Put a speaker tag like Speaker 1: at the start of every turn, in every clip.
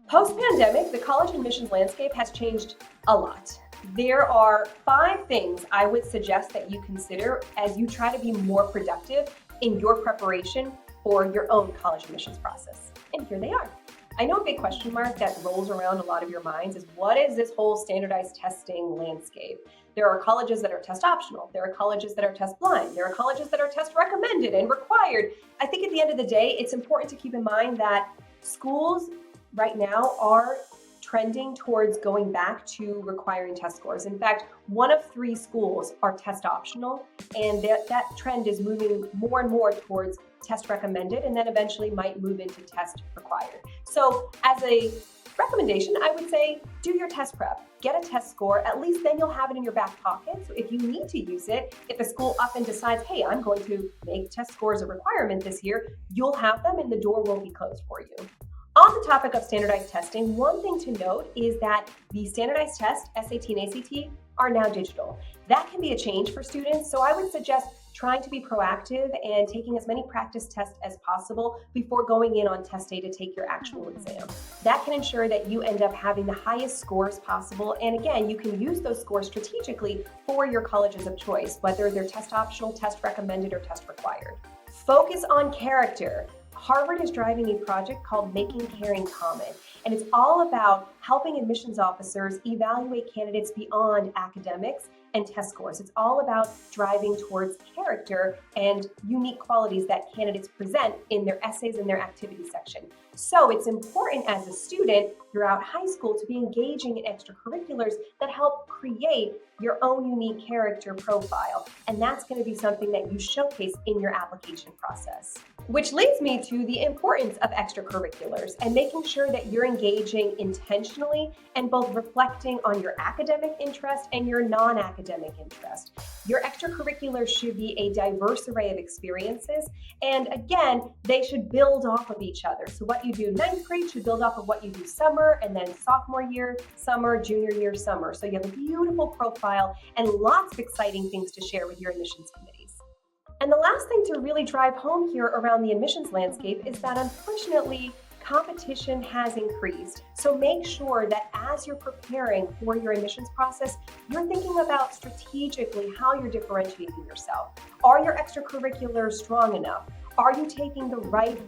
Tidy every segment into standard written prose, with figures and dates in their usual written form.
Speaker 1: Post-pandemic, the college admissions landscape has changed a lot. There are 5 things I would suggest that you consider as you try to be more productive in your preparation for your own college admissions process. And here they are. I know a big question mark that rolls around a lot of your minds is, what is this whole standardized testing landscape? There are colleges that are test optional. There are colleges that are test blind. There are colleges that are test recommended and required. I think at the end of the day, it's important to keep in mind that schools right now are trending towards going back to requiring test scores. In fact, 1 of 3 schools are test optional, and that trend is moving more and more towards test recommended, and then eventually might move into test required. So as a recommendation, I would say do your test prep, get a test score. At least then you'll have it in your back pocket. So if you need to use it, if a school up and decides, hey, I'm going to make test scores a requirement this year, you'll have them and the door won't be closed for you. On the topic of standardized testing, one thing to note is that the standardized tests, SAT and ACT, are now digital. That can be a change for students, so I would suggest trying to be proactive and taking as many practice tests as possible before going in on test day to take your actual exam. That can ensure that you end up having the highest scores possible, and again, you can use those scores strategically for your colleges of choice, whether they're test optional, test recommended, or test required. Focus on character. Harvard is driving a project called Making Caring Common, and it's all about helping admissions officers evaluate candidates beyond academics and test scores. It's all about driving towards character and unique qualities that candidates present in their essays and their activity section. So it's important as a student throughout high school to be engaging in extracurriculars that help create your own unique character profile. And that's going to be something that you showcase in your application process. Which leads me to the importance of extracurriculars and making sure that you're engaging intentionally and both reflecting on your academic interest and your non-academic interest. Your extracurriculars should be a diverse array of experiences, and again, they should build off of each other. So what you do 9th grade should build off of what you do summer, and then sophomore year, summer, junior year, summer. So you have a beautiful profile and lots of exciting things to share with your admissions committees. And the last thing to really drive home here around the admissions landscape is that unfortunately, competition has increased. So make sure that as you're preparing for your admissions process, you're thinking about strategically how you're differentiating yourself. Are your extracurriculars strong enough? Are you taking the right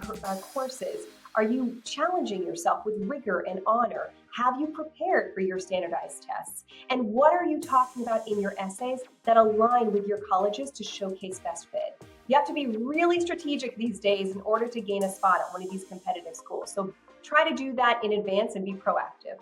Speaker 1: courses? Are you challenging yourself with rigor and honor? Have you prepared for your standardized tests? And what are you talking about in your essays that align with your colleges to showcase best fit? You have to be really strategic these days in order to gain a spot at one of these competitive schools. So try to do that in advance and be proactive.